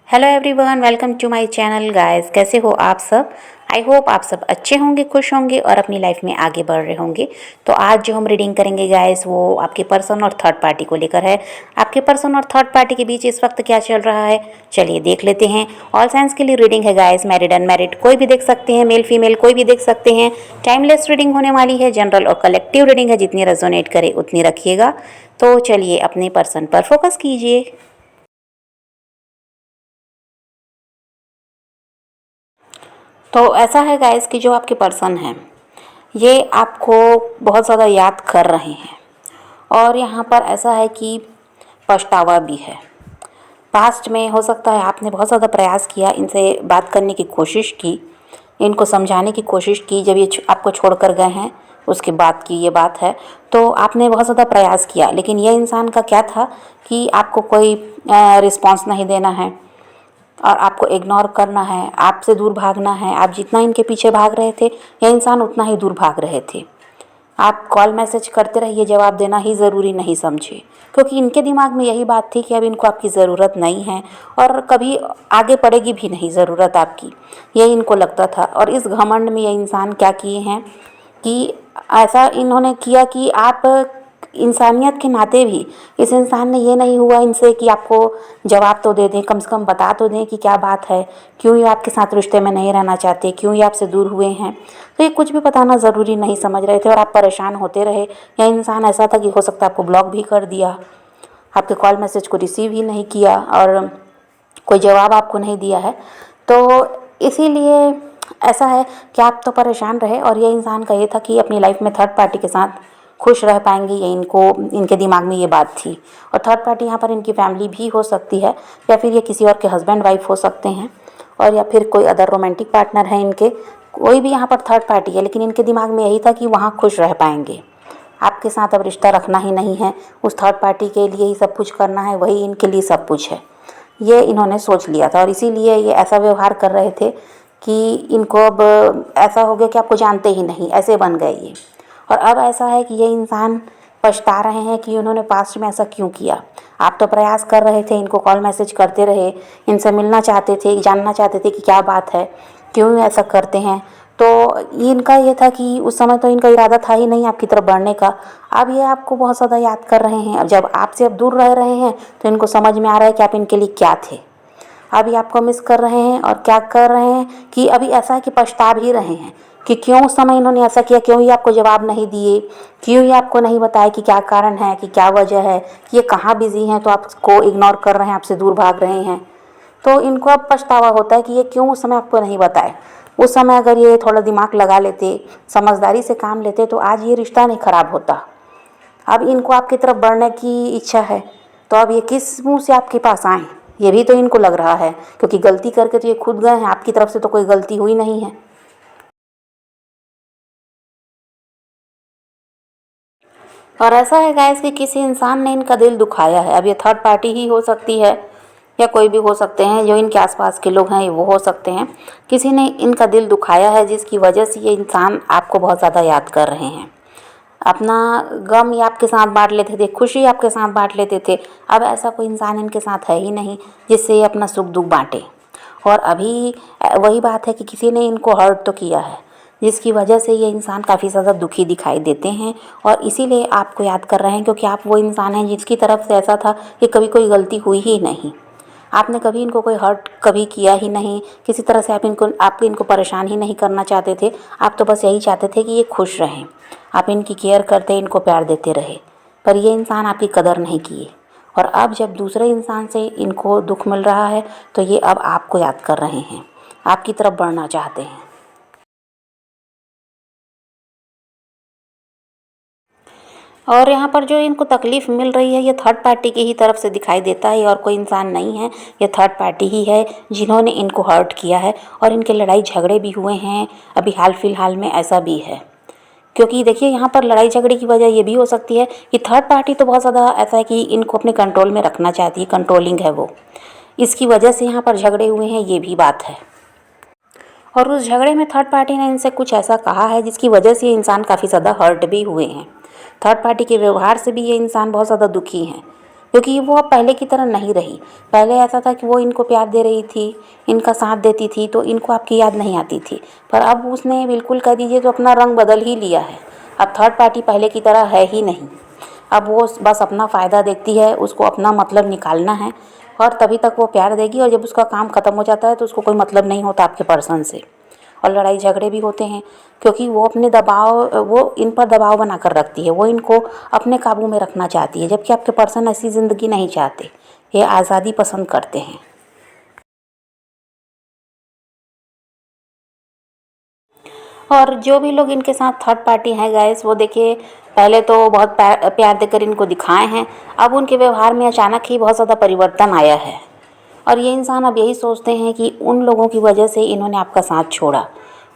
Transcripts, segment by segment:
Hello everyone, welcome to my channel guys. कैसे हो आप सब? आई होप आप सब अच्छे होंगे, खुश होंगे और अपनी लाइफ में आगे बढ़ रहे होंगे। तो आज जो हम रीडिंग करेंगे गाइस, वो आपके पर्सन और थर्ड पार्टी को लेकर है। आपके पर्सन और थर्ड पार्टी के बीच इस वक्त क्या चल रहा है, चलिए देख लेते हैं। ऑल साइंस के लिए रीडिंग है गाइस, मैरिड अनमैरिड कोई भी देख सकते हैं, मेल फीमेल कोई भी देख सकते हैं। टाइमलेस रीडिंग होने वाली है, जनरल और कलेक्टिव रीडिंग है, जितनी रेजोनेट करे उतनी रखिएगा। तो चलिए अपने पर्सन पर फोकस कीजिए। तो ऐसा है गाइस कि जो आपके पर्सन हैं ये आपको बहुत ज़्यादा याद कर रहे हैं, और यहाँ पर ऐसा है कि पछतावा भी है। पास्ट में हो सकता है आपने बहुत ज़्यादा प्रयास किया, इनसे बात करने की कोशिश की, इनको समझाने की कोशिश की। जब ये आपको छोड़ कर गए हैं उसके बाद की ये बात है, तो आपने बहुत ज़्यादा प्रयास किया, लेकिन ये इंसान का क्या था कि आपको कोई रिस्पॉन्स नहीं देना है और आपको इग्नोर करना है, आपसे दूर भागना है। आप जितना इनके पीछे भाग रहे थे, यह इंसान उतना ही दूर भाग रहे थे। आप कॉल मैसेज करते रहिए, जवाब देना ही ज़रूरी नहीं समझे, क्योंकि इनके दिमाग में यही बात थी कि अब इनको आपकी ज़रूरत नहीं है और कभी आगे पड़ेगी भी नहीं ज़रूरत आपकी, यही इनको लगता था। और इस घमंड में ये इंसान क्या किए हैं कि ऐसा इन्होंने किया कि आप इंसानियत के नाते भी इस इंसान ने ये नहीं हुआ इनसे कि आपको जवाब तो दे दें, कम से कम बता तो दें कि क्या बात है, क्यों ये आपके साथ रिश्ते में नहीं रहना चाहते, क्यों ये आपसे दूर हुए हैं। तो ये कुछ भी बताना ज़रूरी नहीं समझ रहे थे और आप परेशान होते रहे। यह इंसान ऐसा था कि हो सकता है आपको ब्लॉक भी कर दिया, आपके कॉल मैसेज को रिसीव ही नहीं किया और कोई जवाब आपको नहीं दिया है। तो इसीलिए ऐसा है कि आप तो परेशान रहे, और ये इंसान का ये था कि अपनी लाइफ में थर्ड पार्टी के साथ खुश रह पाएंगे, ये इनके दिमाग में ये बात थी। और थर्ड पार्टी यहाँ पर इनकी फैमिली भी हो सकती है, या फिर ये किसी और के हस्बैंड वाइफ हो सकते हैं, और या फिर कोई अदर रोमांटिक पार्टनर है इनके, कोई भी यहाँ पर थर्ड पार्टी है। लेकिन इनके दिमाग में यही था कि वहाँ खुश रह पाएंगे, आपके साथ अब रिश्ता रखना ही नहीं है, उस थर्ड पार्टी के लिए ही सब कुछ करना है, वही इनके लिए सब कुछ है, ये इन्होंने सोच लिया था। और इसीलिए ये ऐसा व्यवहार कर रहे थे कि इनको अब ऐसा हो गया कि आपको जानते ही नहीं, ऐसे बन गए ये। और अब ऐसा है कि ये इंसान पछता रहे हैं कि उन्होंने पास्ट में ऐसा क्यों किया। आप तो प्रयास कर रहे थे, इनको कॉल मैसेज करते रहे, इनसे मिलना चाहते थे, जानना चाहते थे कि क्या बात है, क्यों ऐसा करते हैं। तो इनका ये था कि उस समय तो इनका इरादा था ही नहीं आपकी तरफ बढ़ने का। अब ये आपको बहुत ज़्यादा याद कर रहे हैं। अब जब आपसे अब दूर रह रहे हैं तो इनको समझ में आ रहा है कि आप इनके लिए क्या थे। अभी आपको मिस कर रहे हैं, और क्या कर रहे हैं कि अभी ऐसा है कि पछता भी रहे हैं कि क्यों उस समय इन्होंने ऐसा किया, क्यों ये आपको जवाब नहीं दिए, क्यों ये आपको नहीं बताया कि क्या कारण है, कि क्या वजह है, कि ये कहाँ बिजी हैं तो आपको इग्नोर कर रहे हैं, आपसे दूर भाग रहे हैं। तो इनको अब पछतावा होता है कि ये क्यों उस समय आपको नहीं बताए। उस समय अगर ये थोड़ा दिमाग लगा लेते, समझदारी से काम लेते, तो आज ये रिश्ता नहीं खराब होता। अब इनको आपकी तरफ बढ़ने की इच्छा है, तो अब ये किस मुंह से आपके पास आए, ये भी तो इनको लग रहा है, क्योंकि गलती करके तो ये खुद गए हैं, आपकी तरफ से तो कोई गलती हुई नहीं है। और ऐसा है गाइस कि किसी इंसान ने इनका दिल दुखाया है। अब ये थर्ड पार्टी ही हो सकती है, या कोई भी हो सकते हैं, जो इनके आसपास के लोग हैं वो हो सकते हैं। किसी ने इनका दिल दुखाया है, जिसकी वजह से ये इंसान आपको बहुत ज़्यादा याद कर रहे हैं। अपना गम ये आपके साथ बांट लेते थे, खुशी आपके साथ बांट लेते थे। अब ऐसा कोई इंसान इनके साथ है ही नहीं जिससे ये अपना सुख दुख बांटे। और अभी वही बात है कि किसी ने इनको हर्ट तो किया है, जिसकी वजह से ये इंसान काफ़ी ज़्यादा दुखी दिखाई देते हैं, और इसीलिए आपको याद कर रहे हैं, क्योंकि आप वो इंसान हैं जिसकी तरफ से ऐसा था कि कभी कोई गलती हुई ही नहीं। आपने कभी इनको कोई हर्ट कभी किया ही नहीं, किसी तरह से आप इनको परेशान ही नहीं करना चाहते थे। आप तो बस यही चाहते थे कि ये खुश रहें, आप इनकी केयर करते, इनको प्यार देते रहे। पर ये इंसान आपकी कदर नहीं किए, और अब जब दूसरे इंसान से इनको दुख मिल रहा है तो ये अब आपको याद कर रहे हैं, आपकी तरफ बढ़ना चाहते हैं। और यहाँ पर जो इनको तकलीफ़ मिल रही है, ये थर्ड पार्टी की ही तरफ से दिखाई देता है, और कोई इंसान नहीं है, ये थर्ड पार्टी ही है जिन्होंने इनको हर्ट किया है। और इनके लड़ाई झगड़े भी हुए हैं, अभी हाल फिलहाल में ऐसा भी है। क्योंकि देखिए यहाँ पर लड़ाई झगड़े की वजह ये भी हो सकती है कि थर्ड पार्टी तो बहुत ज़्यादा ऐसा है कि इनको अपने कंट्रोल में रखना चाहती है, कंट्रोलिंग है वो, इसकी वजह से यहाँ पर झगड़े हुए हैं, ये भी बात है। और उस झगड़े में थर्ड पार्टी ने इनसे कुछ ऐसा कहा है जिसकी वजह से ये इंसान काफ़ी ज़्यादा हर्ट भी हुए हैं। थर्ड पार्टी के व्यवहार से भी ये इंसान बहुत ज़्यादा दुखी हैं। क्योंकि वो अब पहले की तरह नहीं रही। पहले ऐसा था कि वो इनको प्यार दे रही थी, इनका साथ देती थी, तो इनको आपकी याद नहीं आती थी। पर अब उसने बिल्कुल कह दीजिए तो अपना रंग बदल ही लिया है। अब थर्ड पार्टी पहले की तरह है ही नहीं। अब वो बस अपना फ़ायदा देखती है, उसको अपना मतलब निकालना है, और तभी तक वो प्यार देगी। और जब उसका काम ख़त्म हो जाता है तो उसको कोई मतलब नहीं होता आपके पर्सन से, और लड़ाई झगड़े भी होते हैं, क्योंकि वो अपने वो इन पर दबाव बना कर रखती है। वो इनको अपने काबू में रखना चाहती है, जबकि आपके पर्सन ऐसी ज़िंदगी नहीं चाहते। ये आज़ादी पसंद करते हैं। और जो भी लोग इनके साथ थर्ड पार्टी हैं गाइस, वो देखिए पहले तो बहुत प्यार देकर इनको दिखाए हैं। अब उनके व्यवहार में अचानक ही बहुत ज़्यादा परिवर्तन आया है। और ये इंसान अब यही सोचते हैं कि उन लोगों की वजह से इन्होंने आपका साथ छोड़ा,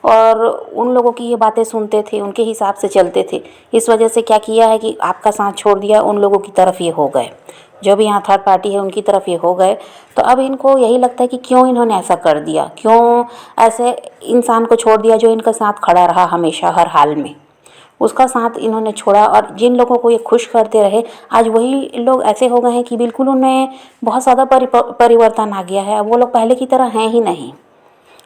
और उन लोगों की ये बातें सुनते थे, उनके हिसाब से चलते थे। इस वजह से क्या किया है कि आपका साथ छोड़ दिया, उन लोगों की तरफ ये हो गए। जो भी यहाँ थर्ड पार्टी है उनकी तरफ ये हो गए। तो अब इनको यही लगता है कि क्यों इन्होंने ऐसा कर दिया, क्यों ऐसे इंसान को छोड़ दिया जो इनका साथ खड़ा रहा हमेशा हर हाल में। उसका साथ इन्होंने छोड़ा, और जिन लोगों को ये खुश करते रहे, आज वही लोग ऐसे हो गए हैं कि बिल्कुल उनमें बहुत ज़्यादा परिवर्तन आ गया है। अब वो लोग पहले की तरह हैं ही नहीं।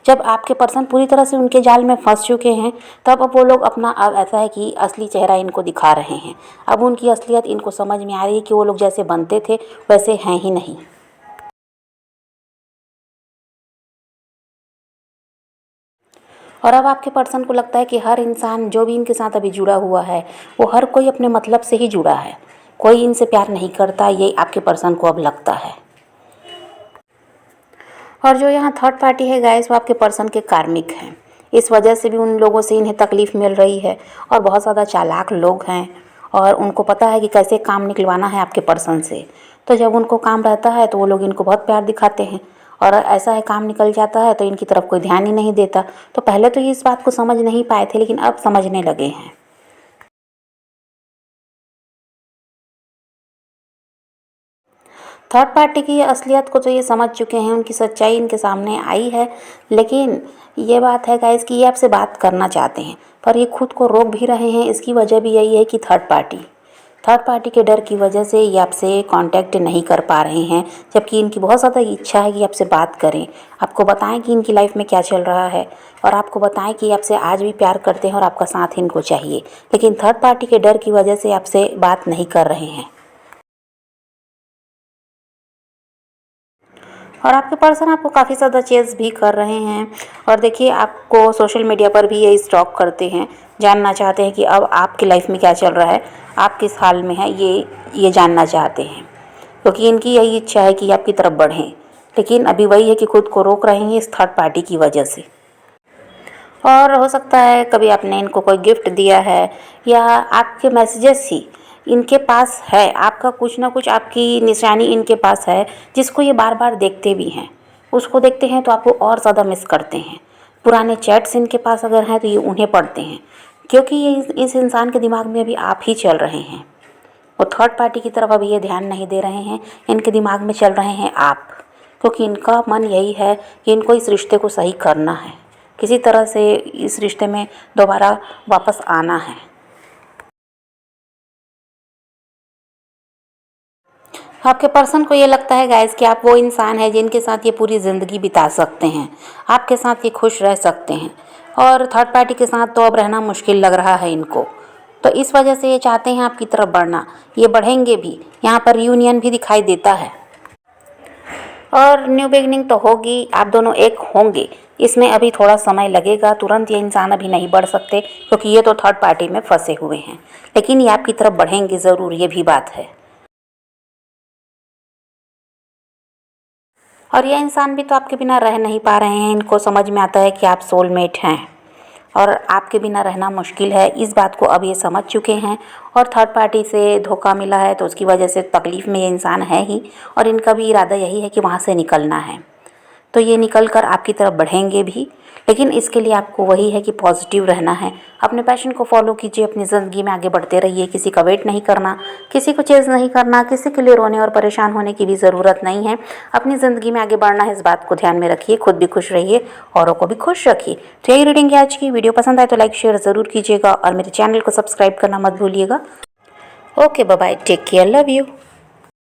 जब आपके पर्सन पूरी तरह से उनके जाल में फंस चुके हैं, तब अब वो लोग अपना, अब ऐसा है कि असली चेहरा इनको दिखा रहे हैं। अब उनकी असलियत इनको समझ में आ रही है कि वो लोग जैसे बनते थे वैसे हैं ही नहीं। और अब आपके पर्सन को लगता है कि हर इंसान जो भी इनके साथ अभी जुड़ा हुआ है, वो हर कोई अपने मतलब से ही जुड़ा है। कोई इनसे प्यार नहीं करता, ये आपके पर्सन को अब लगता है। और जो यहाँ थर्ड पार्टी है गाइस, वो आपके पर्सन के कार्मिक हैं। इस वजह से भी उन लोगों से इन्हें तकलीफ़ मिल रही है। और बहुत ज़्यादा चालाक लोग हैं, और उनको पता है कि कैसे काम निकलवाना है आपके पर्सन से। तो जब उनको काम रहता है तो वो लोग इनको बहुत प्यार दिखाते हैं, और ऐसा है काम निकल जाता है तो इनकी तरफ कोई ध्यान ही नहीं देता। तो पहले तो ये इस बात को समझ नहीं पाए थे, लेकिन अब समझने लगे हैं। थर्ड पार्टी की असलियत को तो ये समझ चुके हैं, उनकी सच्चाई इनके सामने आई है। लेकिन ये बात है गाइस कि ये आपसे बात करना चाहते हैं, पर ये खुद को रोक भी रहे हैं। इसकी वजह भी यही है कि थर्ड पार्टी के डर की वजह से ये आपसे कांटेक्ट नहीं कर पा रहे हैं, जबकि इनकी बहुत ज़्यादा इच्छा है कि आपसे बात करें, आपको बताएं कि इनकी लाइफ में क्या चल रहा है, और आपको बताएं कि आपसे आज भी प्यार करते हैं और आपका साथ इनको चाहिए। लेकिन थर्ड पार्टी के डर की वजह से आपसे बात नहीं कर रहे हैं। और आपके पर्सन आपको काफ़ी ज़्यादा चेज़ भी कर रहे हैं। और देखिए आपको सोशल मीडिया पर भी ये स्टॉक करते हैं, जानना चाहते हैं कि अब आपकी लाइफ में क्या चल रहा है, आप किस हाल में हैं, ये जानना चाहते हैं। क्योंकि इनकी यही इच्छा है कि आपकी तरफ बढ़ें, लेकिन अभी वही है कि खुद को रोक रहे हैं इस थर्ड पार्टी की वजह से। और हो सकता है कभी आपने इनको कोई गिफ्ट दिया है, या आपके मैसेजेस ही इनके पास है, आपका कुछ ना कुछ आपकी निशानी इनके पास है, जिसको ये बार बार देखते भी हैं। उसको देखते हैं तो आपको और ज़्यादा मिस करते हैं। पुराने चैट्स इनके पास अगर हैं तो ये उन्हें पढ़ते हैं, क्योंकि ये इस इंसान के दिमाग में अभी आप ही चल रहे हैं। वो थर्ड पार्टी की तरफ अभी ये ध्यान नहीं दे रहे हैं, इनके दिमाग में चल रहे हैं आप। क्योंकि इनका मन यही है कि इनको इस रिश्ते को सही करना है, किसी तरह से इस रिश्ते में दोबारा वापस आना है। आपके पर्सन को ये लगता है गाइस कि आप वो इंसान है जिनके साथ ये पूरी ज़िंदगी बिता सकते हैं, आपके साथ ये खुश रह सकते हैं। और थर्ड पार्टी के साथ तो अब रहना मुश्किल लग रहा है इनको। तो इस वजह से ये चाहते हैं आपकी तरफ बढ़ना, ये बढ़ेंगे भी। यहाँ पर यूनियन भी दिखाई देता है, और न्यू बिगनिंग तो होगी, आप दोनों एक होंगे। इसमें अभी थोड़ा समय लगेगा, तुरंत ये इंसान अभी नहीं बढ़ सकते, क्योंकि ये तो थर्ड पार्टी में फंसे हुए हैं। लेकिन ये आपकी तरफ बढ़ेंगे ज़रूर, ये भी बात है। और ये इंसान भी तो आपके बिना रह नहीं पा रहे हैं। इनको समझ में आता है कि आप सोलमेट हैं, और आपके बिना रहना मुश्किल है। इस बात को अब ये समझ चुके हैं। और थर्ड पार्टी से धोखा मिला है तो उसकी वजह से तकलीफ़ में ये इंसान है ही, और इनका भी इरादा यही है कि वहाँ से निकलना है। तो ये निकल कर आपकी तरफ बढ़ेंगे भी, लेकिन इसके लिए आपको वही है कि पॉजिटिव रहना है। अपने पैशन को फॉलो कीजिए, अपनी ज़िंदगी में आगे बढ़ते रहिए। किसी का वेट नहीं करना, किसी को चेज़ नहीं करना, किसी के लिए रोने और परेशान होने की भी ज़रूरत नहीं है। अपनी ज़िंदगी में आगे बढ़ना है, इस बात को ध्यान में रखिए। खुद भी खुश रहिए, औरों को भी खुश रखिए। तो यही रीडिंग है आज की। वीडियो पसंद आए तो लाइक शेयर ज़रूर कीजिएगा, और मेरे चैनल को सब्सक्राइब करना मत भूलिएगा। Okay, bye bye, take care, love you.